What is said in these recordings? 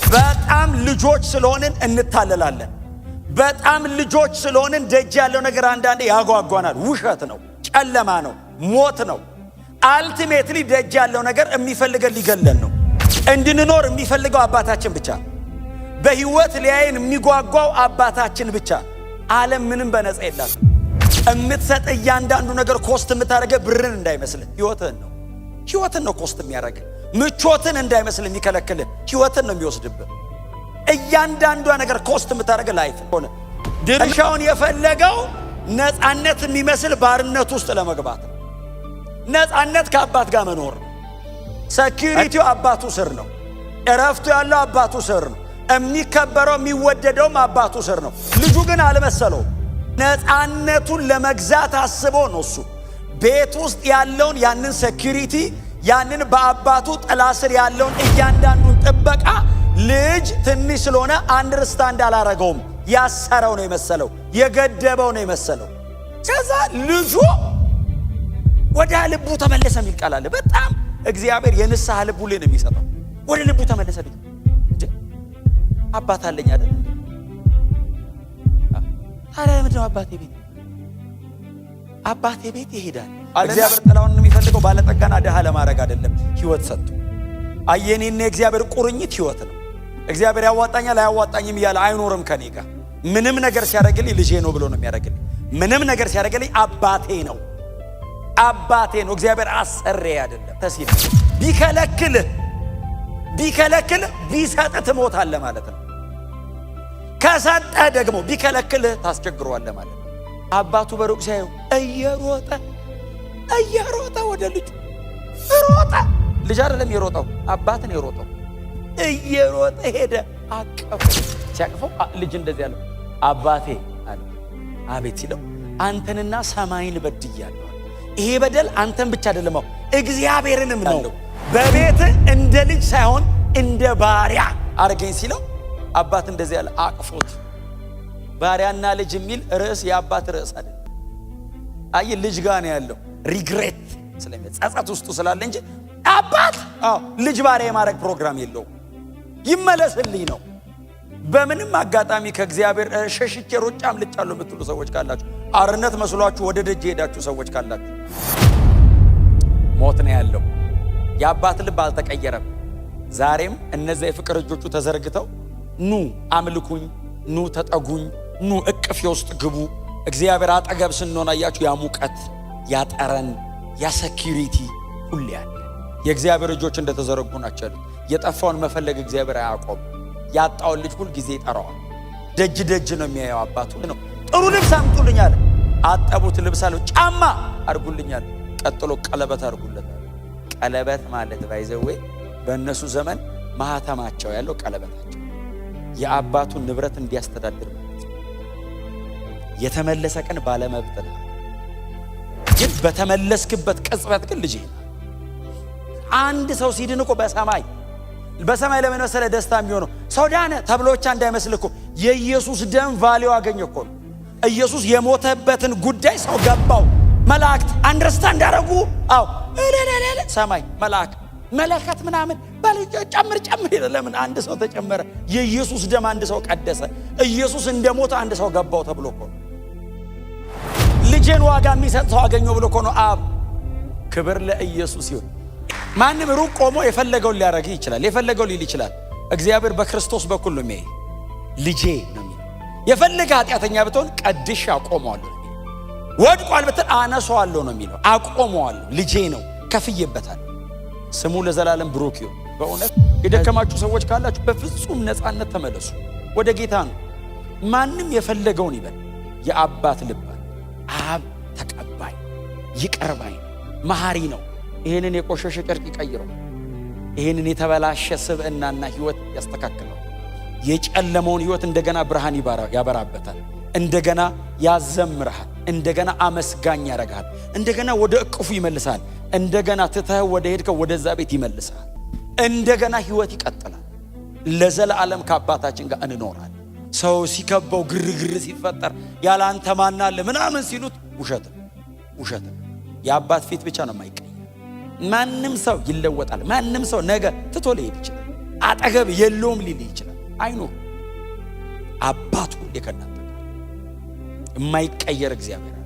በጣም ልጆች ስለሆንን እንታለላለን። በጣም ልጆች ስለሆንን ደጅ ያለው ነገር አንዳንዴ ያጓጓናል። ውሸት ነው፣ ጨለማ ነው፣ ሞት ነው። አልቲሜትሊ ደጅ ያለው ነገር የሚፈልገን ሊገለን ነው። እንድንኖር የሚፈልገው አባታችን ብቻ፣ በህይወት ሊያየን የሚጓጓው አባታችን ብቻ። ዓለም ምንም በነፃ የላትም። እምትሰጥ እያንዳንዱ ነገር ኮስት የምታደርገ ብርን እንዳይመስልህ ህይወትን ነው ኮስት የሚያደርገ። ምቾትን እንዳይመስል የሚከለክል ህይወትን ነው የሚወስድብህ። እያንዳንዷ ነገር ኮስት የምታደርገ ላይፍ ሆነ። ድርሻውን የፈለገው ነፃነት የሚመስል ባርነት ውስጥ ለመግባት ነው። ነፃነት ከአባት ጋር መኖር ነው። ሴኩሪቲው አባቱ ስር ነው። እረፍቱ ያለው አባቱ ስር ነው። የሚከበረው የሚወደደውም አባቱ ስር ነው። ልጁ ግን አልመሰለው። ነፃነቱን ለመግዛት አስቦ ነው እሱ ቤት ውስጥ ያለውን ያንን ሴኩሪቲ፣ ያንን በአባቱ ጥላ ስር ያለውን እያንዳንዱን ጥበቃ ልጅ ትንሽ ስለሆነ አንደርስታንድ አላረገውም። ያሰረው ነው የመሰለው፣ የገደበው ነው የመሰለው። ከዛ ልጁ ወደ ልቡ ተመለሰ የሚል ቃል አለ። በጣም እግዚአብሔር የንስሐ ልቡ ላይ ነው የሚሰጠው። ወደ ልቡ ተመለሰ። ልጅ አባት አለኝ አይደል? ታዲያ ምንድነው አባቴ ቤት ይሄዳል። እግዚአብሔር ጥላውን የሚፈልገው ባለጠጋና ደሃ ለማድረግ አይደለም። ህይወት ሰጥቶ አየኔና እግዚአብሔር ቁርኝት ህይወት ነው። እግዚአብሔር ያዋጣኛል አያዋጣኝም እያለ አይኖርም ከኔ ጋር። ምንም ነገር ሲያደርግልኝ ልጄ ነው ብሎ ነው የሚያደርግልኝ። ምንም ነገር ሲያደርግልኝ አባቴ ነው። እግዚአብሔር አሰሬ አይደለም። ተሲል ቢከለክልህ ቢሰጥህ ትሞታለህ ማለት ነው። ከሰጠህ ደግሞ ቢከለክልህ ታስቸግረዋለህ ማለት ነው። አባቱ በሩቅ ሲያየው እየሮጠ ወደ ልጁ ሮጠ። ልጅ አይደለም የሮጠው፣ አባት ነው የሮጠው። እየሮጠ ሄደ፣ አቀፈው። ሲያቅፈው ልጅ እንደዚህ ያለው አባቴ አለ። አቤት ሲለው አንተንና ሰማይን በድያለሁ። ይሄ በደል አንተን ብቻ አይደለም እግዚአብሔርንም ነው። በቤት እንደ ልጅ ሳይሆን እንደ ባሪያ አርገኝ ሲለው አባት እንደዚህ ያለ አቅፎት። ባሪያና ልጅ የሚል ርዕስ የአባት ርዕስ አይደለም። አይ ልጅ ጋር ነው ያለው። ሪግሬት ጸጸት ውስጡ ስላለ እንጂ አባት ልጅ ባሪያ የማድረግ ፕሮግራም የለውም። ይመለስልኝ ነው። በምንም አጋጣሚ ከእግዚአብሔር ሸሽቼ ሮጬ አምልጫለሁ የምትሉ ሰዎች ካላችሁ፣ አርነት መስሏችሁ ወደ ደጅ ሄዳችሁ ሰዎች ካላችሁ፣ ሞት ነው ያለው። የአባት ልብ አልተቀየረም። ዛሬም እነዚያ የፍቅር እጆቹ ተዘርግተው ኑ አምልኩኝ፣ ኑ ተጠጉኝ፣ ኑ እቅፌ ውስጥ ግቡ። እግዚአብሔር አጠገብ ስንሆን አያችሁ ያ ሙቀት፣ ያ ጠረን፣ ያ ሴኩሪቲ ሁሌ ያለ። የእግዚአብሔር እጆች እንደተዘረጉ ናቸው። የጠፋውን መፈለግ እግዚአብሔር አያቆም። ያጣውን ልጅ ሁል ጊዜ ይጠራዋል። ደጅ ነው የሚያየው አባቱ ነው። ጥሩ ልብስ አምጡልኝ አለ። አጠቡት፣ ልብስ አለው። ጫማ አርጉልኝ አለ። ቀጥሎ ቀለበት አርጉለታል። ቀለበት ማለት ባይዘዌ በእነሱ ዘመን ማህተማቸው ያለው ቀለበታቸው የአባቱን ንብረት እንዲያስተዳድር ማለት ነው። የተመለሰ ቀን ባለመብት ነው። ግን በተመለስክበት ቅጽበት ግን ልጅ አንድ ሰው ሲድን እኮ በሰማይ ለምን መሰለህ ደስታ የሚሆነው ሰው ዳነ ተብሎ ብቻ እንዳይመስል እኮ የኢየሱስ ደም ቫልዩ አገኘ እኮ ነው። ኢየሱስ የሞተበትን ጉዳይ ሰው ገባው። መላእክት አንደርስታንድ አደረጉ። ሰማይ መለከት ምናምን ጨምር ለምን አንድ ሰው ተጨመረ? የኢየሱስ ደም አንድ ሰው ቀደሰ። ኢየሱስ እንደሞተ አንድ ሰው ገባው ተብሎ እኮ ነው። ልጄን ዋጋ የሚሰጥ ሰው አገኘው ብሎ እኮ ነው አብ። ክብር ለኢየሱስ ይሁን። ማንም ሩቅ ቆሞ የፈለገውን ሊያረግ ይችላል፣ የፈለገው ሊል ይችላል። እግዚአብሔር በክርስቶስ በኩል ነው የሚያይ። ልጄ ነው የሚለው። የፈለገ ኃጢአተኛ ብትሆን ቀድሼ አቆመዋለሁ ነው የሚለው። ወድቋል ብትል አነሳዋለሁ ነው የሚለው። አቆመዋለሁ፣ ልጄ ነው፣ ከፍዬበታል። ስሙ ለዘላለም ብሩክ ይሁን። በእውነት የደከማችሁ ሰዎች ካላችሁ በፍጹም ነፃነት ተመለሱ። ወደ ጌታ ነው። ማንም የፈለገውን ይበል። የአባት ልብ አብ ተቀባይ፣ ይቅር ባይ፣ መሐሪ ነው። ይሄንን የቆሸሸ ጨርቅ ይቀይረው። ይሄንን የተበላሸ ስብዕናና ህይወት ያስተካክለው። የጨለመውን ህይወት እንደገና ብርሃን ያበራበታል። እንደገና ያዘምርሃል። እንደገና አመስጋኝ ያረጋል። እንደገና ወደ እቅፉ ይመልሳል። እንደገና ትተህ ወደ ሄድከው ወደዛ ቤት ይመልሳል። እንደገና ህይወት ይቀጥላል። ለዘላለም ከአባታችን ጋር እንኖራለን። ሰው ሲከበው ግርግር ሲፈጠር ያለ አንተ ማን አለ ምናምን ሲሉት ውሸት። የአባት ፊት ብቻ ነው የማይቀየር። ማንም ሰው ይለወጣል። ማንም ሰው ነገ ትቶ ሊሄድ ይችላል። አጠገብ የለውም ሊል ይችላል። አይኖር አባቱ ሁሌ ከእናንተ ጋር የማይቀየር እግዚአብሔር አለ።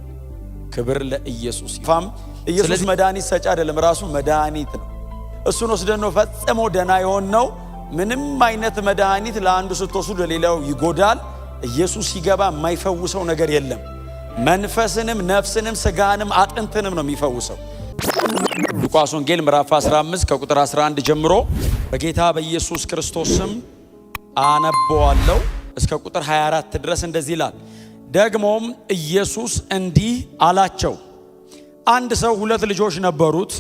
ክብር ለኢየሱስ ይፋም። ኢየሱስ መድኃኒት ሰጪ አይደለም፣ ራሱ መድኃኒት ነው። እሱን ወስደን ነው ፈጽሞ ደና የሆነው። ምንም አይነት መድኃኒት ለአንዱ ስትወስዱ ለሌላው ይጎዳል። ኢየሱስ ሲገባ የማይፈውሰው ነገር የለም። መንፈስንም ነፍስንም ስጋንም አጥንትንም ነው የሚፈውሰው። ሉቃስ ወንጌል ምዕራፍ 15 ከቁጥር 11 ጀምሮ በጌታ በኢየሱስ ክርስቶስ ስም አነበዋለሁ እስከ ቁጥር 24 ድረስ እንደዚህ ይላል። ደግሞም ኢየሱስ እንዲህ አላቸው፣ አንድ ሰው 2 ልጆች ነበሩት።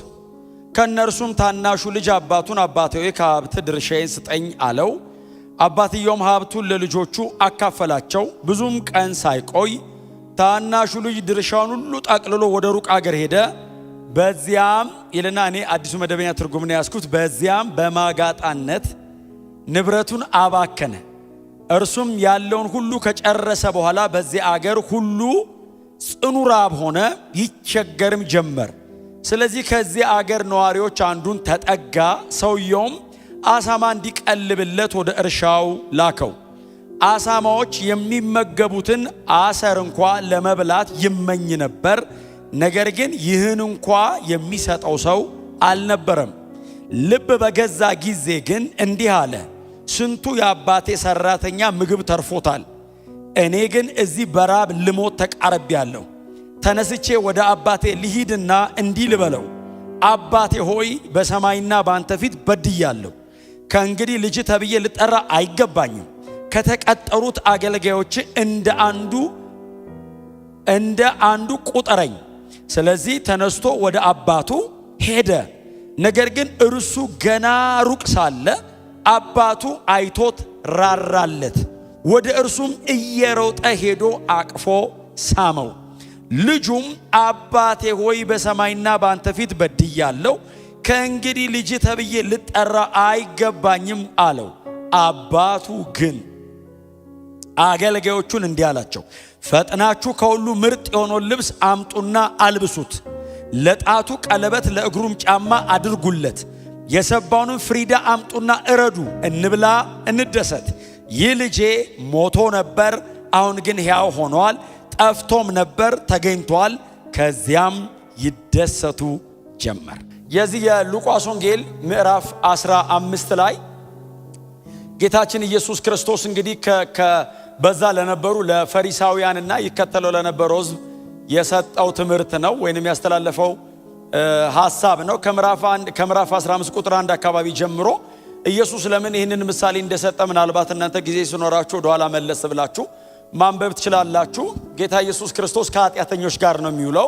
ከነርሱም ታናሹ ልጅ አባቱን አባቴ ከሀብት ድርሻዬን ስጠኝ አለው። አባትየውም ሀብቱን ለልጆቹ አካፈላቸው። ብዙም ቀን ሳይቆይ ታናሹ ልጅ ድርሻውን ሁሉ ጠቅልሎ ወደ ሩቅ አገር ሄደ። በዚያም ይልና እኔ አዲሱ መደበኛ ትርጉም ነው ያስኩት። በዚያም በማጋጣነት ንብረቱን አባከነ። እርሱም ያለውን ሁሉ ከጨረሰ በኋላ በዚያ አገር ሁሉ ጽኑ ራብ ሆነ፣ ይቸገርም ጀመር። ስለዚህ ከዚህ አገር ነዋሪዎች አንዱን ተጠጋ። ሰውየውም አሳማ እንዲቀልብለት ወደ እርሻው ላከው። አሳማዎች የሚመገቡትን አሰር እንኳ ለመብላት ይመኝ ነበር። ነገር ግን ይህን እንኳ የሚሰጠው ሰው አልነበረም። ልብ በገዛ ጊዜ ግን እንዲህ አለ፣ ስንቱ የአባቴ ሰራተኛ ምግብ ተርፎታል፣ እኔ ግን እዚህ በራብ ልሞት ተቃርቤያለሁ። ተነስቼ ወደ አባቴ ልሂድና እንዲህ ልበለው፣ አባቴ ሆይ በሰማይና በአንተ ፊት በድያለሁ። ከእንግዲህ ልጅ ተብዬ ልጠራ አይገባኝም። ከተቀጠሩት አገልጋዮች እንደ አንዱ ቁጠረኝ። ስለዚህ ተነስቶ ወደ አባቱ ሄደ። ነገር ግን እርሱ ገና ሩቅ ሳለ አባቱ አይቶት ራራለት። ወደ እርሱም እየሮጠ ሄዶ አቅፎ ሳመው። ልጁም አባቴ ሆይ በሰማይና በአንተ ፊት በድያለሁ፣ ከእንግዲህ ልጅ ተብዬ ልጠራ አይገባኝም አለው። አባቱ ግን አገልጋዮቹን እንዲህ አላቸው፣ ፈጥናችሁ ከሁሉ ምርጥ የሆነውን ልብስ አምጡና አልብሱት፣ ለጣቱ ቀለበት ለእግሩም ጫማ አድርጉለት። የሰባውንም ፍሪዳ አምጡና እረዱ፣ እንብላ እንደሰት። ይህ ልጄ ሞቶ ነበር፣ አሁን ግን ሕያው ሆኗል፣ ጠፍቶም ነበር ተገኝቷል። ከዚያም ይደሰቱ ጀመር። የዚህ የሉቃስ ወንጌል ምዕራፍ 15 ላይ ጌታችን ኢየሱስ ክርስቶስ እንግዲህ በዛ ለነበሩ ለፈሪሳውያንና ይከተለው ለነበረው ሕዝብ የሰጠው ትምህርት ነው ወይንም ያስተላለፈው ሐሳብ ነው። ከምዕራፍ 15 ቁጥር 1 አካባቢ ጀምሮ ኢየሱስ ለምን ይህንን ምሳሌ እንደሰጠ ምናልባት እናንተ ጊዜ ሲኖራችሁ ወደኋላ መለስ ብላችሁ ማንበብ ትችላላችሁ። ጌታ ኢየሱስ ክርስቶስ ከኃጢአተኞች ጋር ነው የሚውለው፣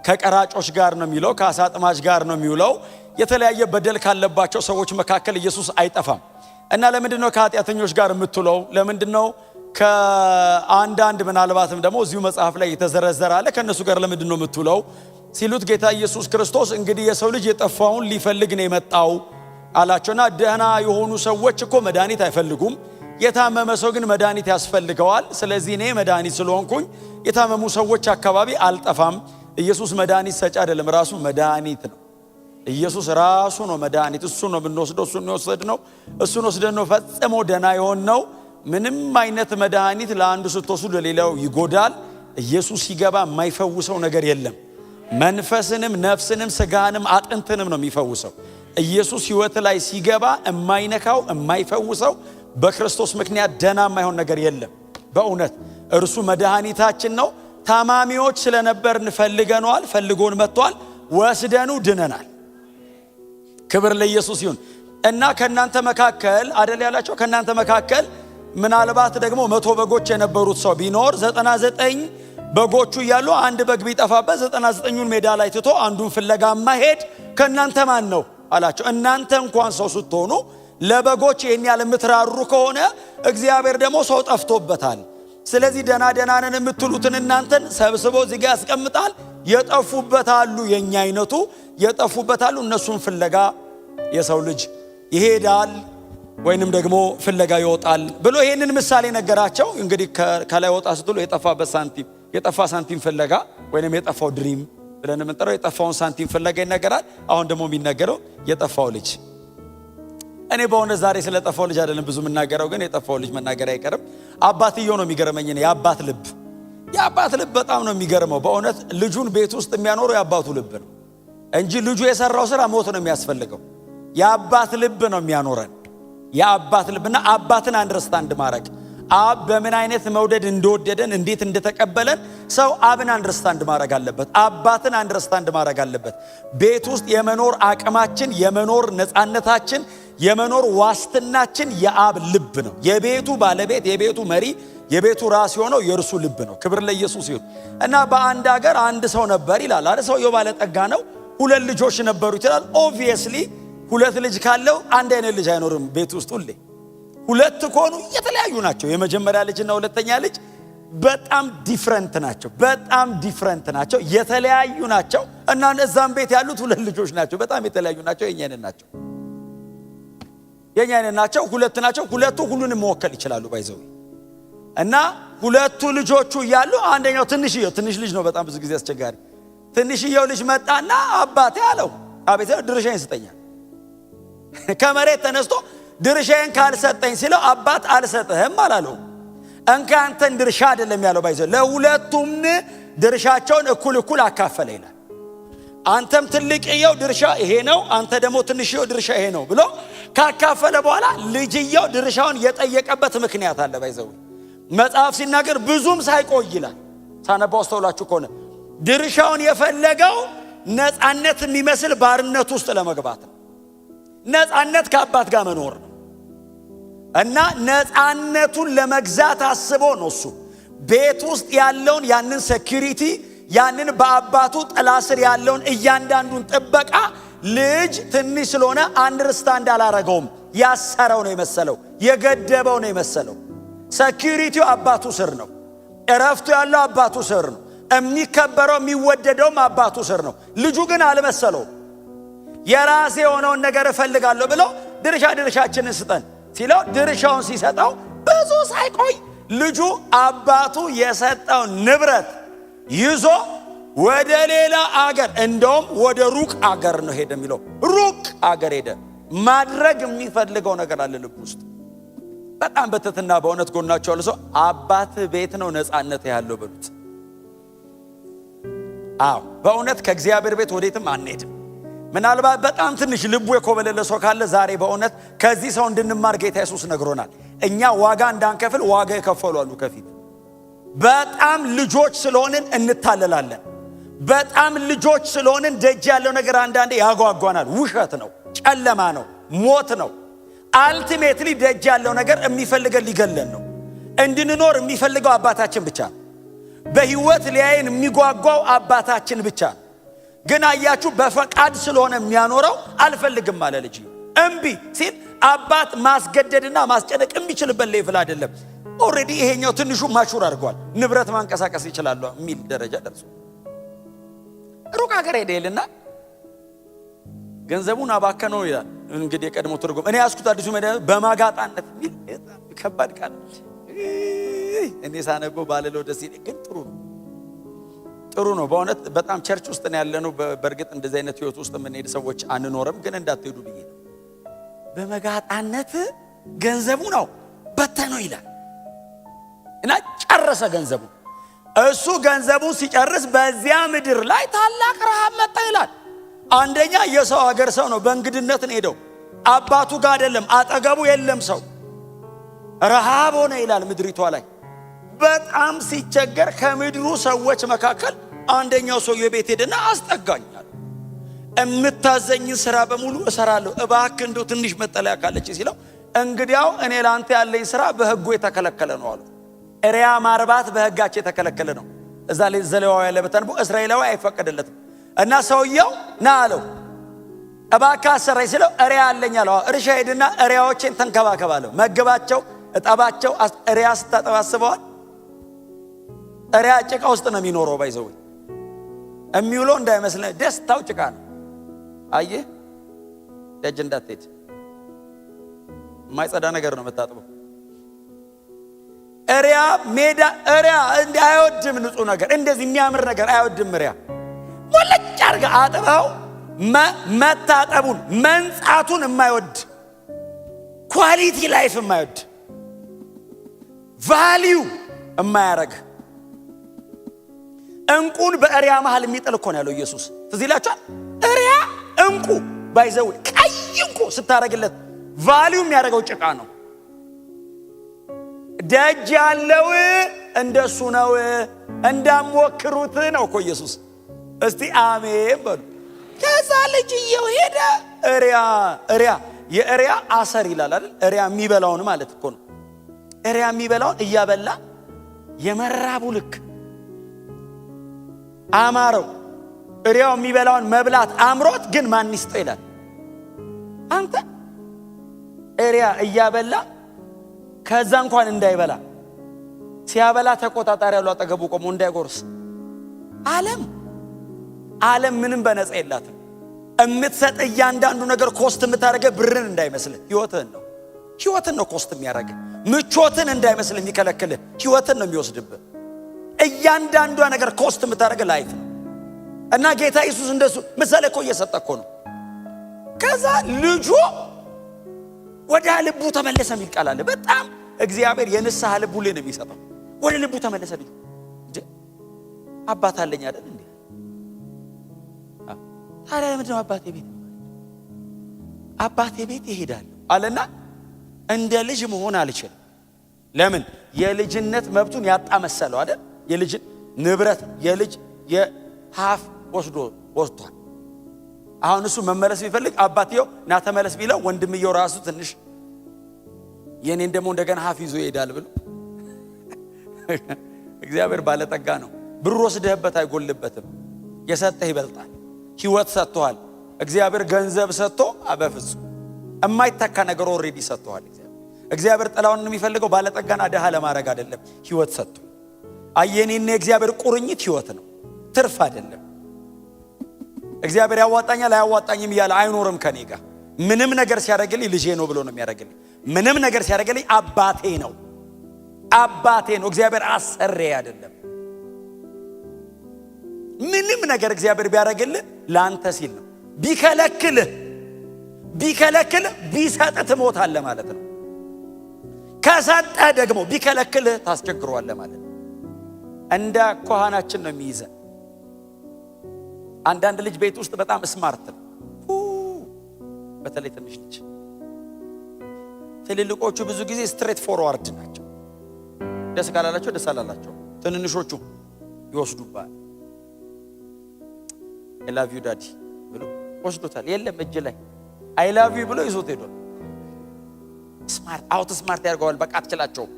ከቀራጮች ጋር ነው የሚውለው፣ ከአሳ አጥማጅ ጋር ነው የሚውለው። የተለያየ በደል ካለባቸው ሰዎች መካከል ኢየሱስ አይጠፋም። እና ለምንድነው ከኃጢአተኞች ጋር የምትውለው? ለምንድነው ከአንዳንድ ምናልባትም ደግሞ እዚሁ መጽሐፍ ላይ የተዘረዘረ አለ ከነሱ ጋር ለምንድነው የምትውለው ሲሉት ጌታ ኢየሱስ ክርስቶስ እንግዲህ የሰው ልጅ የጠፋውን ሊፈልግ ነው የመጣው አላቸውና ደህና የሆኑ ሰዎች እኮ መድኃኒት አይፈልጉም፣ የታመመ ሰው ግን መድኃኒት ያስፈልገዋል። ስለዚህ እኔ መድኃኒት ስለሆንኩኝ የታመሙ ሰዎች አካባቢ አልጠፋም። ኢየሱስ መድኃኒት ሰጪ አይደለም፣ ራሱ መድኃኒት ነው። ኢየሱስ ራሱ ነው መድኃኒት። እሱ ነው የምንወስደው፣ እሱ ነው የወሰድነው፣ እሱን ወስደን ነው ፈጽሞ ደና የሆነው። ምንም አይነት መድኃኒት ለአንዱ ስትወስዱ ለሌላው ይጎዳል። ኢየሱስ ሲገባ የማይፈውሰው ነገር የለም። መንፈስንም ነፍስንም ስጋንም አጥንትንም ነው የሚፈውሰው። ኢየሱስ ሕይወት ላይ ሲገባ የማይነካው የማይፈውሰው በክርስቶስ ምክንያት ደና የማይሆን ነገር የለም። በእውነት እርሱ መድኃኒታችን ነው። ታማሚዎች ስለነበርን ፈልገነዋል፣ ፈልጎን መጥቷል፣ ወስደኑ ድነናል። ክብር ለኢየሱስ ይሁን። እና ከናንተ መካከል አደል ያላቸው ከናንተ መካከል ምናልባት ደግሞ 100 በጎች የነበሩት ሰው ቢኖር 99 በጎቹ እያሉ አንድ በግ ቢጠፋበት 99ኙን ሜዳ ላይ ትቶ አንዱን ፍለጋ ማሄድ ከናንተ ማን ነው አላቸው። እናንተ እንኳን ሰው ስትሆኑ ለበጎች ይሄን ያህል የምትራሩ ከሆነ እግዚአብሔር ደግሞ ሰው ጠፍቶበታል። ስለዚህ ደና ነን የምትሉትን እናንተን ሰብስቦ እዚህ ጋር ያስቀምጣል። የጠፉበታሉ የኛ አይነቱ የጠፉበታሉ፣ እነሱን ፍለጋ የሰው ልጅ ይሄዳል ወይንም ደግሞ ፍለጋ ይወጣል ብሎ ይሄንን ምሳሌ ነገራቸው። እንግዲህ ከላይ ወጣ ስትሉ የጠፋ ሳንቲም ፍለጋ ወይንም የጠፋው ድሪም ብለን የምንጠራው የጠፋውን ሳንቲም ፍለጋ ይነገራል። አሁን ደግሞ የሚነገረው የጠፋው ልጅ እኔ በእውነት ዛሬ ስለጠፋው ልጅ አይደለም ብዙ መናገረው፣ ግን የጠፋው ልጅ መናገር አይቀርም። አባትየው ነው የሚገርመኝ። የአባት ልብ በጣም ነው የሚገርመው በእውነት። ልጁን ቤት ውስጥ የሚያኖረው የአባቱ ልብ ነው እንጂ ልጁ የሰራው ስራ ሞት ነው የሚያስፈልገው። የአባት ልብ ነው የሚያኖረን፣ የአባት ልብና አባትን አንደርስታንድ ማድረግ፣ አብ በምን አይነት መውደድ እንደወደደን እንዴት እንደተቀበለን ሰው አብን አንደርስታንድ ማድረግ አለበት፣ አባትን አንደርስታንድ ማድረግ አለበት። ቤት ውስጥ የመኖር አቅማችን፣ የመኖር ነፃነታችን፣ የመኖር ዋስትናችን የአብ ልብ ነው። የቤቱ ባለቤት፣ የቤቱ መሪ፣ የቤቱ ራስ የሆነው የእርሱ ልብ ነው። ክብር ለኢየሱስ ይሁን። እና በአንድ ሀገር አንድ ሰው ነበር ይላል አይደል? ሰውየው ባለጠጋ ነው። 2 ልጆች ነበሩት ይላል። ኦብቪየስሊ 2 ልጅ ካለው አንድ አይነት ልጅ አይኖርም ቤት ውስጥ ሁሌ። 2 ከሆኑ የተለያዩ ናቸው። የመጀመሪያ ልጅና ሁለተኛ ልጅ በጣም ዲፍረንት ናቸው፣ የተለያዩ ናቸው። እና እዛም ቤት ያሉት 2 ልጆች ናቸው፣ በጣም የተለያዩ ናቸው። የኛ አይነት ናቸው፣ 2 ናቸው። 2ቱ ሁሉንም መወከል ይችላሉ ባይዘው። እና 2 ልጆቹ እያሉ አንደኛው ትንሽ ልጅ ነው፣ በጣም ብዙ ጊዜ አስቸጋሪ። ትንሽየው ልጅ መጣና አባቴ አለው፣ አቤት ድርሻዬን ስጠኛል። ከመሬት ተነስቶ ድርሻዬን ካልሰጠኝ ሲለው አባት አልሰጥህም አላለው። እንካ አንተን ድርሻ አይደለም ያለው ባይዘው፣ ለሁለቱም ድርሻቸውን እኩል አካፈለ ይላል። አንተም ትልቅየው ድርሻ ይሄ ነው፣ አንተ ደግሞ ትንሽየው ድርሻ ይሄ ነው ብሎ ካካፈለ በኋላ ልጅየው ድርሻውን የጠየቀበት ምክንያት አለ ባይዘው። መጽሐፍ ሲናገር ብዙም ሳይቆይ ይላል፣ ሳነባው አስተውላችሁ ከሆነ ድርሻውን የፈለገው ነፃነት የሚመስል ባርነት ውስጥ ለመግባት ነው። ነፃነት ከአባት ጋር መኖር ነው። እና ነፃነቱን ለመግዛት አስቦ ነው እሱ ቤት ውስጥ ያለውን ያንን ሴኩሪቲ፣ ያንን በአባቱ ጥላ ስር ያለውን እያንዳንዱን ጥበቃ ልጅ ትንሽ ስለሆነ አንደርስታንድ አላረገውም። ያሰረው ነው የመሰለው፣ የገደበው ነው የመሰለው። ሴኩሪቲው አባቱ ስር ነው፣ እረፍቱ ያለው አባቱ ስር ነው፣ የሚከበረው የሚወደደውም አባቱ ስር ነው። ልጁ ግን አልመሰለው። የራሴ የሆነውን ነገር እፈልጋለሁ ብሎ ድርሻችንን ስጠን ሲለው ድርሻውን ሲሰጠው ብዙ ሳይቆይ ልጁ አባቱ የሰጠው ንብረት ይዞ ወደ ሌላ አገር፣ እንደውም ወደ ሩቅ አገር ነው ሄደ የሚለው። ሩቅ አገር ሄደ። ማድረግ የሚፈልገው ነገር አለ ልብ ውስጥ። በጣም በትህትና በእውነት ጎናቸው ያለው ሰው አባት ቤት ነው ነፃነት ያለው በሉት። አዎ በእውነት ከእግዚአብሔር ቤት ወዴትም አንሄድም። ምናልባት በጣም ትንሽ ልቡ የኮበለለ ሰው ካለ ዛሬ በእውነት ከዚህ ሰው እንድንማር ጌታ ኢየሱስ ነግሮናል። እኛ ዋጋ እንዳንከፍል ዋጋ የከፈሉ አሉ ከፊት። በጣም ልጆች ስለሆንን እንታለላለን። በጣም ልጆች ስለሆንን ደጅ ያለው ነገር አንዳንዴ ያጓጓናል። ውሸት ነው፣ ጨለማ ነው፣ ሞት ነው። አልቲሜትሊ ደጅ ያለው ነገር የሚፈልገን ሊገለን ነው። እንድንኖር የሚፈልገው አባታችን ብቻ ነው። በህይወት ሊያየን የሚጓጓው አባታችን ብቻ ነው። ግን አያችሁ በፈቃድ ስለሆነ የሚያኖረው አልፈልግም አለ ልጅ። እምቢ ሲል አባት ማስገደድና ማስጨነቅ የሚችልበት ሌቭል አይደለም። ኦሬዲ ይሄኛው ትንሹ ማቹር አድርጓል፣ ንብረት ማንቀሳቀስ ይችላል የሚል ደረጃ ደርሶ ሩቅ ሀገር ሄደልና ገንዘቡን አባከነው ይላል። እንግዲህ የቀድሞ ትርጉም እኔ ያስኩት አዲሱ መደብ በማጋጣነት የሚል ከባድ ቃል እኔ ሳነበው ባለለው ደስ ይለኝ። ግን ጥሩ ነው በእውነት በጣም ቸርች ውስጥ ነው ያለነው። በእርግጥ እንደዚህ አይነት ህይወት ውስጥ የምንሄድ ሰዎች አንኖርም፣ ግን እንዳትሄዱ ብዬ ነው። በመጋጣነት ገንዘቡ ነው በተነው ይላል እና ጨረሰ ገንዘቡ። እሱ ገንዘቡን ሲጨርስ በዚያ ምድር ላይ ታላቅ ረሃብ መጣ ይላል። አንደኛ የሰው ሀገር ሰው ነው፣ በእንግድነት ነው ሄደው፣ አባቱ ጋር አይደለም፣ አጠገቡ የለም ሰው። ረሃብ ሆነ ይላል ምድሪቷ ላይ። በጣም ሲቸገር ከምድሩ ሰዎች መካከል አንደኛው ሰው የቤት ሄደና አስጠጋኛል። እምታዘኝን ስራ በሙሉ እሰራለሁ፣ እባክህ እንደው ትንሽ መጠለያ ካለች ሲለው፣ እንግዲያው እኔ ላንተ ያለኝ ስራ በህጉ የተከለከለ ነው አሉ። እሪያ ማርባት በህጋቸው የተከለከለ ነው። እዛ ላይ ዘሌዋዊ ያለበታን እስራኤላዊ አይፈቀደለትም። እና ሰውየው ና አለው፣ እባክህ አሰራኝ ሲለው እሪያ አለኝ አለው። እርሻ ሄድና እሪያዎችን ተንከባከባለሁ፣ መግባቸው፣ እጠባቸው። እሪያ ስታጠባስበዋል እሪያ ጭቃ ውስጥ ነው የሚኖረው። ባይዘው የሚውለው እንዳይመስልህ ደስታው ጭቃ ነው። አየህ ደጅ እንዳትሄድ የማይጸዳ ነገር ነው የምታጥበው። እሪያ ሜዳ እሪያ አይወድም፣ ንጹህ ነገር እንደዚህ የሚያምር ነገር አይወድም። እሪያ ወለጭ አድርገህ አጥበው መታጠቡን መንጻቱን የማይወድ ኳሊቲ ላይፍ የማይወድ ቫልዩ የማያረግ እንቁን በእሪያ መሃል የሚጥል እኮ ነው ያለው ኢየሱስ። ትዝ ይላችኋል? እሪያ እንቁ ባይዘው ቀይ እንቁ ስታረግለት ቫልዩ የሚያደርገው ጭቃ ነው። ደጅ ያለው እንደሱ ነው እንዳሞክሩት ነው እኮ ኢየሱስ። እስቲ አሜን በሉ። ከዛ ልጅየው ሄደ። እሪያ የእሪያ አሰር ይላል አይደል? እሪያ የሚበላውን ማለት እኮ ነው። እሪያ የሚበላውን እያበላ የመራቡ ልክ አማረው። እሪያው የሚበላውን መብላት አምሮት ግን ማን ይስጠው ይላል። አንተ እሪያ እያበላ ከዛ እንኳን እንዳይበላ ሲያበላ ተቆጣጣሪ ያለው አጠገቡ ቆሞ እንዳይጎርስ። ዓለም ምንም በነፃ የላትም። እምትሰጥ እያንዳንዱ ነገር ኮስት የምታደርገ ብርን እንዳይመስል ህይወትን ነው ኮስት የሚያደርግ። ምቾትን እንዳይመስል የሚከለክል ህይወትን ነው የሚወስድብህ። እያንዳንዷ ነገር ኮስት የምታደርገ ላይፍ ነው። እና ጌታ ኢየሱስ እንደሱ ምሳሌ እኮ እየሰጠ እኮ ነው። ከዛ ልጁ ወደ ልቡ ተመለሰ የሚል ቃል አለ። በጣም እግዚአብሔር የንስሐ ልቡ ላይ ነው የሚሰጠው። ወደ ልቡ ተመለሰ። ልጁ እንዴ አባት አለኝ አይደል እንዴ? ታዲያ ለምንድን ነው አባቴ ቤት ይሄዳል አለና እንደ ልጅ መሆን አልችልም። ለምን? የልጅነት መብቱን ያጣ መሰለው አይደል? የልጅ ንብረት የልጅ የሀፍ ወስዷል። አሁን እሱ መመለስ ቢፈልግ አባትየው ና ተመለስ ቢለው ወንድምየው ራሱ ትንሽ የኔን ደግሞ እንደገና ሀፍ ይዞ ይሄዳል ብሎ እግዚአብሔር ባለጠጋ ነው። ብር ወስደህበት አይጎልበትም። የሰጠህ ይበልጣል። ህይወት ሰጥቷል እግዚአብሔር። ገንዘብ ሰጥቶ በፍጹም የማይተካ ነገር ኦሬዲ ሰጥቷል እግዚአብሔር። ጥላውን የሚፈልገው ባለጠጋና ደሃ ለማድረግ አይደለም፣ ህይወት ሰጥቶ። አየኔና እግዚአብሔር ቁርኝት ህይወት ነው፣ ትርፍ አይደለም። እግዚአብሔር ያዋጣኛል አያዋጣኝም እያለ አይኖርም ከኔ ጋር። ምንም ነገር ሲያደርግልኝ ልጄ ነው ብሎ ነው የሚያደርግልኝ። ምንም ነገር ሲያደርግልኝ አባቴ ነው እግዚአብሔር አሰሬ አይደለም። ምንም ነገር እግዚአብሔር ቢያደርግልህ ለአንተ ሲል ነው። ቢከለክልህ ቢሰጥህ ትሞታለህ ማለት ነው። ከሰጠህ ደግሞ ቢከለክልህ ታስቸግረዋለህ ማለት ነው። እንደ ኮሃናችን ነው የሚይዘን። አንዳንድ ልጅ ቤት ውስጥ በጣም ስማርት ነው፣ በተለይ ትንሽ ልጅ። ትልልቆቹ ብዙ ጊዜ ስትሬት ፎርዋርድ ናቸው። ደስ ካላላቸው ደስ አላላቸው። ትንንሾቹ ይወስዱባል። አይ ላቭ ዩ ዳዲ ብሎ ወስዶታል። የለም እጅ ላይ አይ ላቭ ዩ ብሎ ይዞት ሄዷል። ስማርት ያርገዋል። በቃ አትችላቸውም።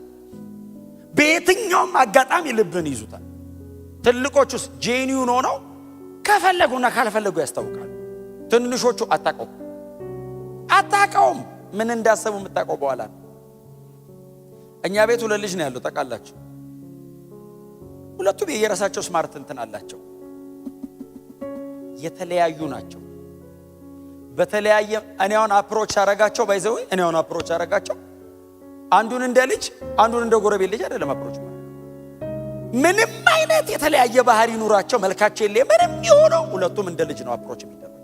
በየትኛውም አጋጣሚ ልብን ይዙታል። ትልቆቹስ ጄኒውን ሆነው ከፈለጉና ካልፈለጉ ያስታውቃሉ። ትንሾቹ አታውቀውም። ምን እንዳሰቡ የምታውቀው በኋላ ነው። እኛ ቤት ሁለት ልጅ ነው ያለው ታውቃላችሁ። ሁለቱም የየራሳቸው ስማርት እንትን አላቸው። የተለያዩ ናቸው። በተለያየ እኔውን አፕሮች አረጋቸው ባይዘው እኔውን አፕሮች አረጋቸው። አንዱን እንደ ልጅ አንዱን እንደ ጎረቤት ልጅ አይደለም አፕሮች ማለት። ምንም አይነት የተለያየ ባህሪ ኑራቸው መልካቸው የለ ምንም ይሆነው ሁለቱም እንደ ልጅ ነው አፕሮች የሚደረግ።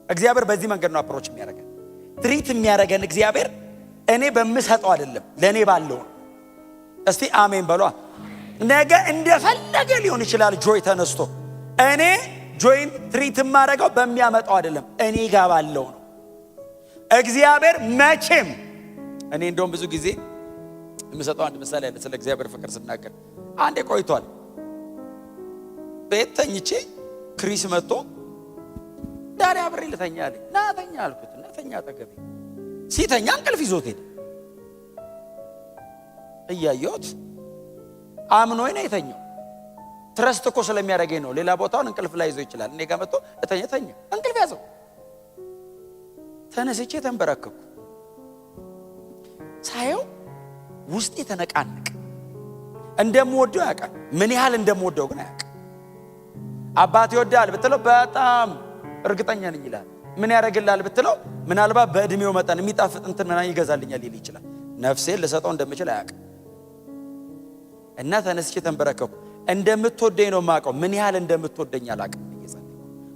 እግዚአብሔር በዚህ መንገድ ነው አፕሮች የሚያደርገን። ትሪት የሚያደርገን እግዚአብሔር እኔ በምሰጠው አይደለም ለኔ ባለው። እስቲ አሜን በሏ። ነገ እንደፈለገ ሊሆን ይችላል ጆይ ተነስቶ እኔ ጆይን ትሪት ማረጋው በሚያመጣው አይደለም እኔ ጋር ባለው ነው። እግዚአብሔር መቼም እኔ እንደውም ብዙ ጊዜ የምሰጠው አንድ ምሳሌ አለ ስለ እግዚአብሔር ፍቅር ስናገር። አንዴ ቆይቷል ቤት ተኝቼ ክሪስ መጥቶ ዳሪ አብሬ ልተኛ አለኝ። ና ተኛ አልኩት እና ተኛ አጠገቤ። ሲተኛ እንቅልፍ ይዞት ሄደ። እያየሁት አምኖኝ ነው የተኛው። ትረስት እኮ ስለሚያደርገኝ ነው። ሌላ ቦታውን እንቅልፍ ላይ ይዞ ይችላል። እኔ ጋር መጥቶ ተኛ እንቅልፍ ያዘው። ተነስቼ ተንበረከኩ። ሳየው ውስጤ ተነቃነቀ። እንደምወደው ያውቃል። ምን ያህል እንደምወደው ግን አያውቅም። አባት ይወዳል ብትለው በጣም እርግጠኛ ነኝ ይላል። ምን ያደርግልሃል ብትለው ምናልባት በእድሜው መጠን የሚጣፍጥ እንትን ምናምን ይገዛልኛል ይል ይችላል። ነፍሴን ልሰጠው እንደምችል አያውቅም። እና ተነስቼ ተንበረከኩ። እንደምትወደኝ ነው የማውቀው። ምን ያህል እንደምትወደኝ አላውቅም።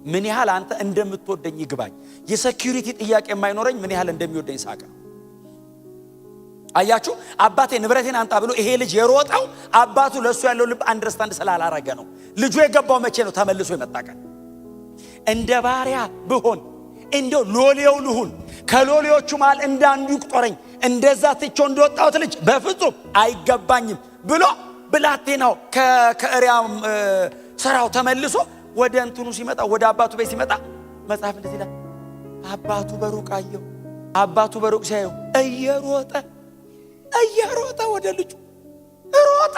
ምን ያህል አንተ እንደምትወደኝ ይግባኝ። የሴኩሪቲ ጥያቄ የማይኖረኝ ምን ያህል እንደሚወደኝ ሳውቅ ነው። አያችሁ አባቴ ንብረቴን አንጣ ብሎ ይሄ ልጅ የሮጠው አባቱ ለሱ ያለው ልብ አንደርስታንድ ስላላረገ ነው። ልጁ የገባው መቼ ነው? ተመልሶ የመጣ ቀን። እንደ ባሪያ ብሆን እንደው ሎሌው ልሁን ከሎሌዎቹ መሃል እንዳንዱ ይቁጠረኝ እንደዛ ትቼው እንደወጣሁት ልጅ በፍጹም አይገባኝም ብሎ ብላቴናው ከእሪያም ስራው ተመልሶ ወደ እንትኑ ሲመጣ ወደ አባቱ ቤት ሲመጣ መጽሐፍ እንደዚህ ይላል፣ አባቱ በሩቅ አየው። አባቱ በሩቅ ሲያየው እየሮጠ ወደ ልጁ ሮጠ።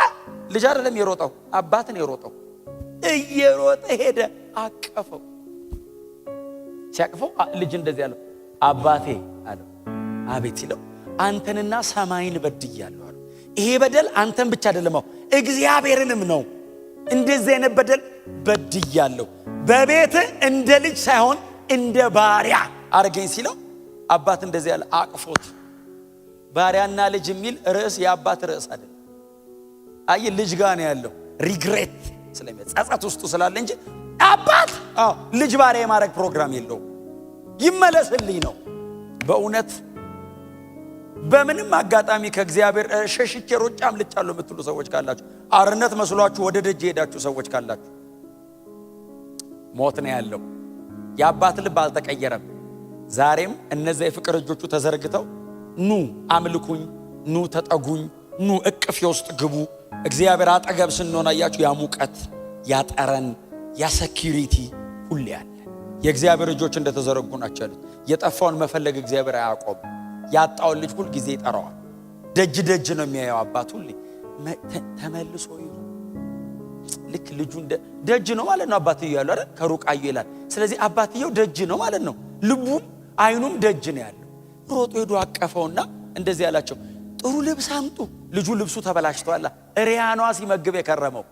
ልጅ አይደለም የሮጠው አባት ነው የሮጠው። እየሮጠ ሄደ፣ አቀፈው። ሲያቅፈው ልጅ እንደዚህ ያለው አባቴ አለው። አቤት ሲለው አንተንና ሰማይን በድያለሁ አለው። ይሄ በደል አንተን ብቻ አይደለም እግዚአብሔርንም ነው። እንደዚህ አይነት በደል በድያለሁ፣ በቤት እንደ ልጅ ሳይሆን እንደ ባሪያ አርገኝ ሲለው አባት እንደዚህ ያለ አቅፎት። ባሪያና ልጅ የሚል ርዕስ የአባት ርዕስ አይደለም። አይ ልጅ ጋር ነው ያለው ሪግሬት ስለሚጸጸት ውስጡ ስላለ እንጂ አባት ልጅ ባሪያ የማድረግ ፕሮግራም የለውም። ይመለስልኝ ነው። በእውነት በምንም አጋጣሚ ከእግዚአብሔር ሸሽቼ ሮጬ አምልጫለሁ የምትሉ ሰዎች ካላችሁ፣ አርነት መስሏችሁ ወደ ደጅ ሄዳችሁ ሰዎች ካላችሁ፣ ሞት ነው ያለው። የአባት ልብ አልተቀየረም። ዛሬም እነዚያ የፍቅር እጆቹ ተዘርግተው ኑ አምልኩኝ፣ ኑ ተጠጉኝ፣ ኑ እቅፌ ውስጥ ግቡ። እግዚአብሔር አጠገብ ስንሆን አያችሁ ያ ሙቀት፣ ያ ጠረን፣ ያ ሴኩሪቲ ሁሌ አለ። የእግዚአብሔር እጆች እንደተዘረጉ ናቸው ያሉት። የጠፋውን መፈለግ እግዚአብሔር አያቆም። ያጣውን ልጅ ሁል ጊዜ ይጠራዋል። ደጅ ደጅ ነው የሚያየው አባት ሁሌ። ተመልሶ ይሁን ልክ ልጁ ደጅ ነው ማለት ነው። አባትየው ያለው አይደል ከሩቅ አዩ ይላል። ስለዚህ አባትየው ደጅ ነው ማለት ነው። ልቡም አይኑም ደጅ ነው ያለው። ሮጦ ሄዶ አቀፈውና እንደዚህ ያላቸው ጥሩ ልብስ አምጡ። ልጁ ልብሱ ተበላሽቷል። እሪያኗ ሲመግብ የከረመው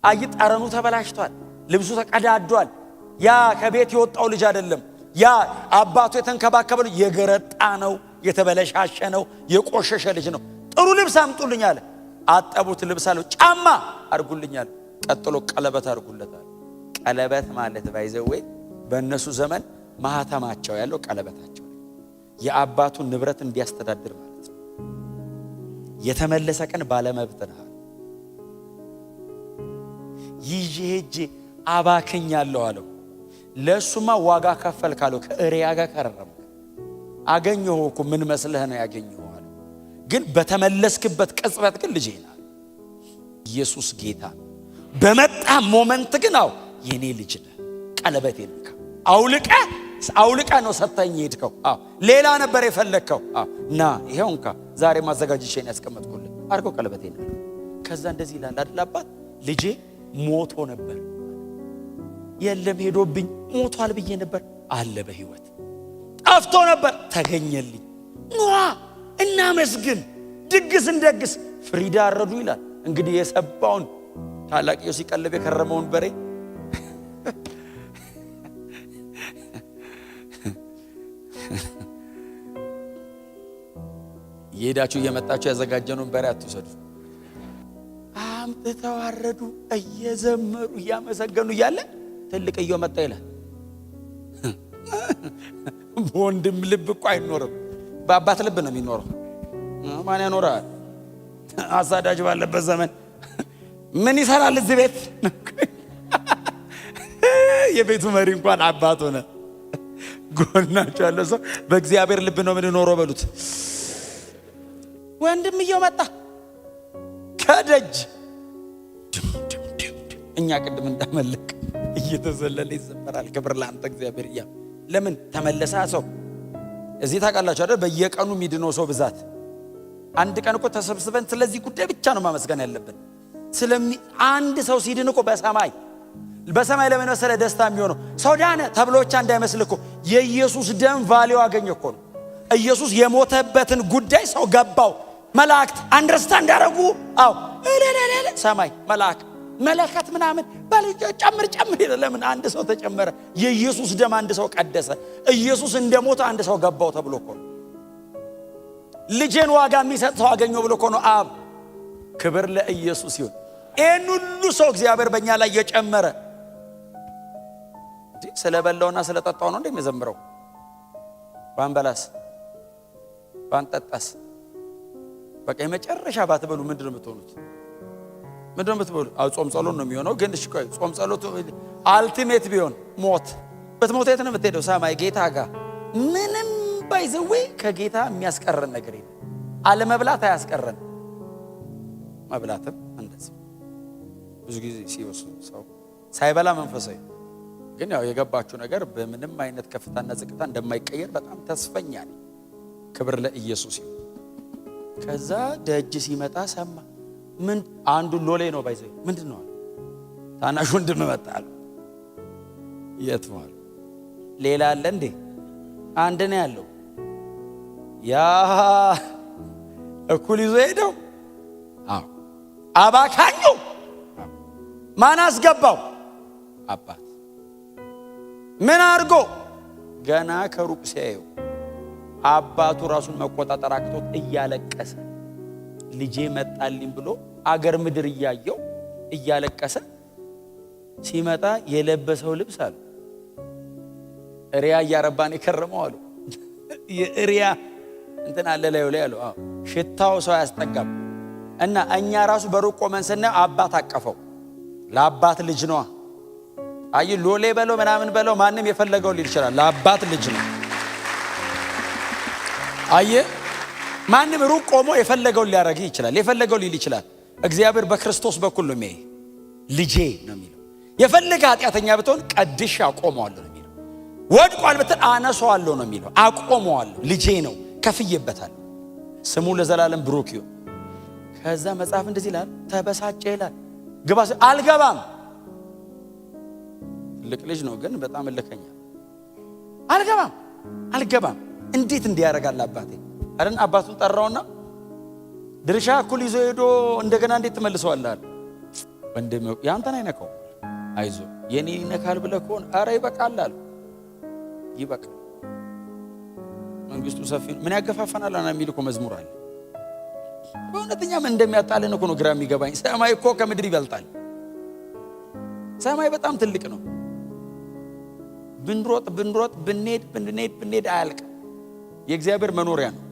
አይ ጠረኑ ተበላሽቷል። ልብሱ ተቀዳዷል። ያ ከቤት የወጣው ልጅ አይደለም። ያ አባቱ የተንከባከበው የገረጣ ነው፣ የተበለሻሸ ነው፣ የቆሸሸ ልጅ ነው። ጥሩ ልብስ አምጡልኝ አለ። አጠቡት፣ ልብስ አለው። ጫማ አርጉልኛል። ቀጥሎ ቀለበት አርጉለታል። ቀለበት ማለት ባይዘዌ በእነሱ ዘመን ማህተማቸው ያለው ቀለበታቸው የአባቱን ንብረት እንዲያስተዳድር ማለት ነው። የተመለሰ ቀን ባለመብት ነው። ይዤ ሄጄ አባክኛለሁ አለው። ለሱማ ዋጋ ከፈል ካለው ከእሪያ ጋር ከረረም አገኘሁ እኮ ምን መስለህ ነው ያገኘሁ አለው። ግን በተመለስክበት ቅጽበት ግን ልጄ ነህ። ኢየሱስ ጌታ በመጣ ሞመንት ግን የኔ ልጅ ነህ። ቀለበቴን አውልቀ ነው ሰጠኝ ሄድከው። ሌላ ነበር የፈለግከው። ና ይሄው እንካ ዛሬ ማዘጋጅቼን ያስቀመጥኩልህ አድርገው ቀለበቴን። ከዛ እንደዚህ ይላል አይደል አባት ልጄ ሞቶ ነበር፣ የለም ሄዶብኝ ሞቷል ብዬ ነበር፣ አለ በህይወት። ጠፍቶ ነበር ተገኘልኝ። ኗ እናመስግን፣ ድግስ እንደግስ። ፍሪዳ አረዱ ይላል እንግዲህ የሰባውን ታላቅየው ሲቀልብ የከረመውን በሬ የሄዳችሁ እየመጣችሁ ያዘጋጀነውን በሬ አትውሰዱ። አምጥተው አረዱ፣ እየዘመሩ እያመሰገኑ እያለ ትልቅየው መጣ ይላል። በወንድም ልብ እኮ አይኖርም፣ በአባት ልብ ነው የሚኖረው። ማን ያኖራል? አሳዳጅ ባለበት ዘመን ምን ይሰራል እዚህ ቤት? የቤቱ መሪ እንኳን አባት ሆነ። ጎናቸው ያለው ሰው በእግዚአብሔር ልብ ነው የምንኖረው በሉት። ወንድምየው መጣ ከደጅ እኛ ቅድም እንዳመለክ እየተዘለለ ይዘመራል። ክብር ለአንተ እግዚአብሔር። ለምን ተመለሰ ሰው? እዚህ ታውቃላችሁ አይደል? በየቀኑ የሚድነው ሰው ብዛት። አንድ ቀን እኮ ተሰብስበን ስለዚህ ጉዳይ ብቻ ነው ማመስገን ያለብን። አንድ ሰው ሲድን እኮ በሰማይ ለምን መሰለህ ደስታ የሚሆነው? ሰው ዳነ ተብሎ ብቻ እንዳይመስል እኮ የኢየሱስ ደም ቫልዩ አገኘ እኮ ነው። ኢየሱስ የሞተበትን ጉዳይ ሰው ገባው። መላእክት አንደርስታንድ አደረጉ። ሰማይ መለከት ምናምን ጨምር ለምን አንድ ሰው ተጨመረ? የኢየሱስ ደም አንድ ሰው ቀደሰ። ኢየሱስ እንደሞተ አንድ ሰው ገባው ተብሎ እኮ ነው። ልጄን ዋጋ የሚሰጥ ሰው አገኘው ብሎ እኮ ነው አብ። ክብር ለኢየሱስ ይሁን። ይህን ሁሉ ሰው እግዚአብሔር በእኛ ላይ የጨመረ ስለበላውና ስለጠጣው ነው እንደሚዘምረው። ባንበላስ ባንጠጣስ በቃ የመጨረሻ ባትበሉ ምንድነው የምትሆኑት? ምንድነው የምትበሉ? ጾም ጸሎት ነው የሚሆነው። ግን እሺ ቆይ ጾም ጸሎት አልቲሜት ቢሆን ሞት በትሞት የት ነው የምትሄደው? ሰማይ ጌታ ጋር። ምንም ባይዘዌ ከጌታ የሚያስቀረን ነገር የለም። አለመብላት አያስቀረን፣ መብላትም እንደዚህ። ብዙ ጊዜ ሲወስዱ ሰው ሳይበላ መንፈሳዊ ግን ያው የገባችሁ ነገር በምንም አይነት ከፍታና ዝቅታ እንደማይቀየር በጣም ተስፈኛ ነኝ። ክብር ለኢየሱስ ይሁን። ከዛ ደጅ ሲመጣ ሰማ። ምን አንዱ ሎሌ ነው ባይዘይ ምንድነው? ታናሽ ወንድም መጣ። የት ነው? ሌላ አለ እንዴ? አንድ ነው ያለው። ያ እኩል ይዞ ሄደው። አባካኙ ማን አስገባው? አባት። ምን አድርጎ? ገና ከሩቅ ሲያየው አባቱ ራሱን መቆጣጠር አቅቶት እያለቀሰ ልጄ መጣልኝ ብሎ አገር ምድር እያየው እያለቀሰ ሲመጣ የለበሰው ልብስ አለ እሪያ እያረባን የከረመው አሉ። የእሪያ እንትን አለ ላይ አሉ። ሽታው ሰው ያስጠጋም እና እኛ ራሱ በሩቅ ቆመን ስናየው አባት አቀፈው። ለአባት ልጅ ነው። አይ ሎሌ በለው ምናምን በለው ማንም የፈለገው ሊል ይችላል። ለአባት ልጅ ነው። አይ ማንም ሩቅ ቆሞ የፈለገው ሊያረግ ይችላል። የፈለገው ሊል ይችላል። እግዚአብሔር በክርስቶስ በኩል ነው የሚያይ። ልጄ ነው የሚለው። የፈለገ ኃጢአተኛ ብትሆን ቀድሽ አቆመዋለሁ ነው የሚለው። ወድቋል ብትል አነሳዋለሁ ነው የሚለው። አቆመዋለሁ። ልጄ ነው፣ ከፍዬበታለሁ። ስሙ ለዘላለም ብሩክ ይሁን። ከዛ መጽሐፍ እንደዚህ ይላል፣ ተበሳጨ ይላል። ግባ አልገባም። ትልቅ ልጅ ነው ግን በጣም እልከኛ። አልገባም። እንዴት እንዲያረጋል አባቴ አረን አባቱን ጠራውና ድርሻ እኩል ይዞ ሄዶ እንደገና እንዴት ተመልሰዋል? ወንድም ያንተን አይነካው፣ አይዞ የኔ ይነካል ብለህ ከሆነ አረ ይበቃል አለ። ይበቃል፣ መንግስቱ ሰፊ ምን ያገፋፈናል አና የሚል እኮ መዝሙር አለ። በእውነተኛ ምን እንደሚያጣልን እኮ ነው ግራ የሚገባኝ። ሰማይ እኮ ከምድር ይበልጣል። ሰማይ በጣም ትልቅ ነው። ብንሮጥ ብንሄድ አያልቅም። የእግዚአብሔር መኖሪያ ነው።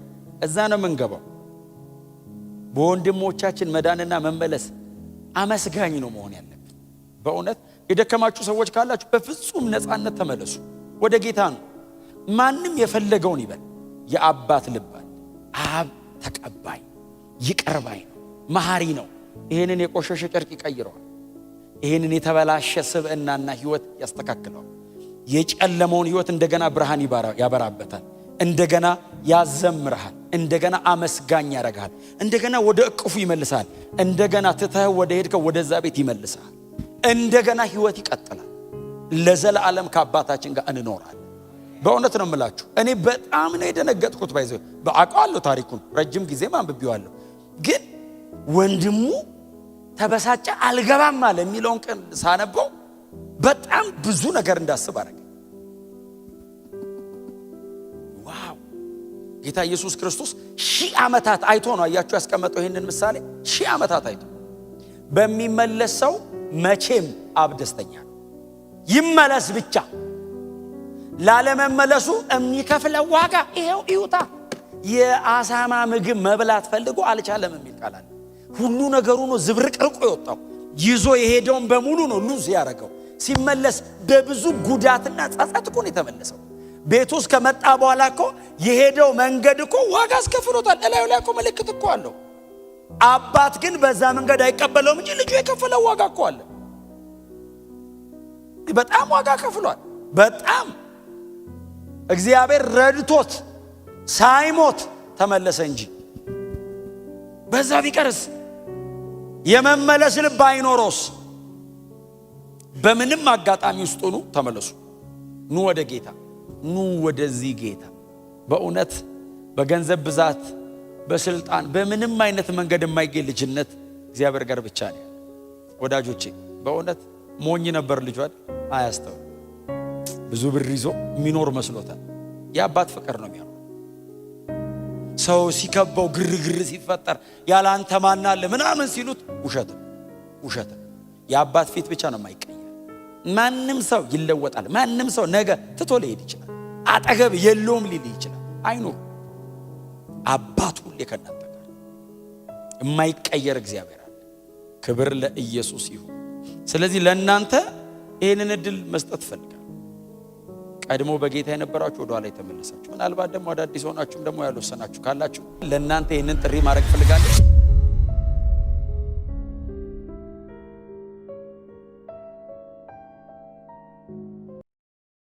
እዛ ነው የምንገባው። በወንድሞቻችን መዳንና መመለስ አመስጋኝ ነው መሆን ያለብን። በእውነት የደከማችሁ ሰዎች ካላችሁ በፍጹም ነፃነት ተመለሱ። ወደ ጌታ ነው። ማንም የፈለገውን ይበል። የአባት ልብ አለ። አብ ተቀባይ ይቅር ባይ ነው፣ መሐሪ ነው። ይሄንን የቆሸሸ ጨርቅ ይቀይረዋል። ይሄንን የተበላሸ ስብዕናና ህይወት ያስተካክለዋል። የጨለመውን ህይወት እንደገና ብርሃን ያበራበታል። እንደገና ያዘምርሃል። እንደገና አመስጋኝ ያረጋል። እንደገና ወደ እቅፉ ይመልሳል። እንደገና ትተህ ወደ ሄድከው ወደዛ ቤት ይመልሳል። እንደገና ህይወት ይቀጥላል። ለዘላለም ከአባታችን ጋር እንኖራለን። በእውነት ነው የምላችሁ። እኔ በጣም ነው የደነገጥኩት። ባይዘው በአውቃለሁ ታሪኩን ረጅም ጊዜ አንብቤዋለሁ። ግን ወንድሙ ተበሳጨ አልገባም አለ የሚለውን ቀን ሳነበው በጣም ብዙ ነገር እንዳስብ አረገ። ዋው! ጌታ ኢየሱስ ክርስቶስ 1000 ዓመታት አይቶ ነው አያችሁ ያስቀመጠው ይሄንን ምሳሌ። 1000 ዓመታት አይቶ በሚመለስ ሰው መቼም አብ ደስተኛ ነው። ይመለስ ብቻ። ላለመመለሱ የሚከፍለው ዋጋ ይሄው ይውጣ። የአሳማ ምግብ መብላት ፈልጎ አልቻለም የሚል ቃል አለ። ሁሉ ነገሩ ነው ዝብርቅርቆ የወጣው። ይዞ የሄደውን በሙሉ ነው ሉዝ ያረገው። ሲመለስ በብዙ ጉዳትና ጸጸት እኮ ነው የተመለሰው። ቤቱ ውስጥ ከመጣ በኋላ እኮ የሄደው መንገድ እኮ ዋጋ አስከፍሎታል። እላዩ ላይ እኮ ምልክት እኮ አለው። አባት ግን በዛ መንገድ አይቀበለውም እንጂ ልጁ የከፈለው ዋጋ እኮ አለ። በጣም ዋጋ ከፍሏል። በጣም እግዚአብሔር ረድቶት ሳይሞት ተመለሰ እንጂ በዛ ቢቀርስ የመመለስ ልብ አይኖሮስ። በምንም አጋጣሚ ውስጥ ሆኑ ተመለሱ። ኑ ወደ ጌታ፣ ኑ ወደዚህ ጌታ። በእውነት በገንዘብ ብዛት፣ በስልጣን፣ በምንም አይነት መንገድ የማይገኝ ልጅነት እግዚአብሔር ጋር ብቻ ነው። ወዳጆቼ በእውነት ሞኝ ነበር ልጇ አያስተው ብዙ ብር ይዞ የሚኖር መስሎታል። የአባት ፍቅር ነው የሚያው። ሰው ሲከበው ግርግር ሲፈጠር ያላንተ ማን አለ ምናምን ሲሉት ውሸት። የአባት ፊት ብቻ ነው የማይቀየር። ማንም ሰው ይለወጣል። ማንም ሰው ነገ ትቶ ሊሄድ ይችላል። አጠገብ የለውም ሊል ይችላል። አይኑ አባት ሁሌ ከናንተ ጋር የማይቀየር እግዚአብሔር አለ። ክብር ለኢየሱስ ይሁን። ስለዚህ ለእናንተ ይህንን እድል መስጠት ፈልጋለሁ። ቀድሞ በጌታ የነበራችሁ ወደ ኋላ የተመለሳችሁ፣ ምናልባት ደግሞ አዳዲስ ሆናችሁም ደግሞ ያልወሰናችሁ ካላችሁ ለእናንተ ይህንን ጥሪ ማድረግ ፈልጋለሁ።